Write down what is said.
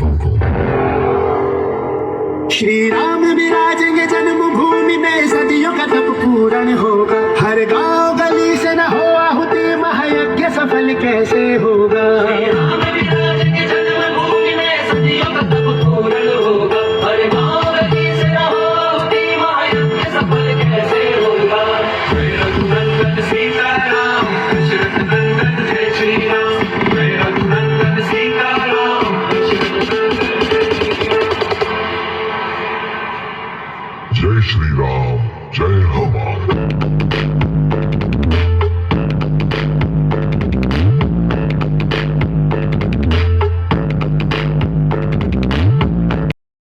देवों को। श्री राम विराजेंगे जन्मभूमि में, सदियों का तप पूर्ण होगा। हर गांव गली से न हो आहुति, महायज्ञ सफल कैसे होगा। श्री राम विराजेंगे जन्मभूमि में, सदियों का तप पूर्ण होगा। हर गांव गली से न हो आहुति, महायज्ञ सफल कैसे होगा। जय रघुनंदन सीताराम, दशरथ नंदन जय श्री राम। जय रघुनंदन सीताराम, दशरथ नंदन जय श्री राम। जय श्री राम, जय हनुमान।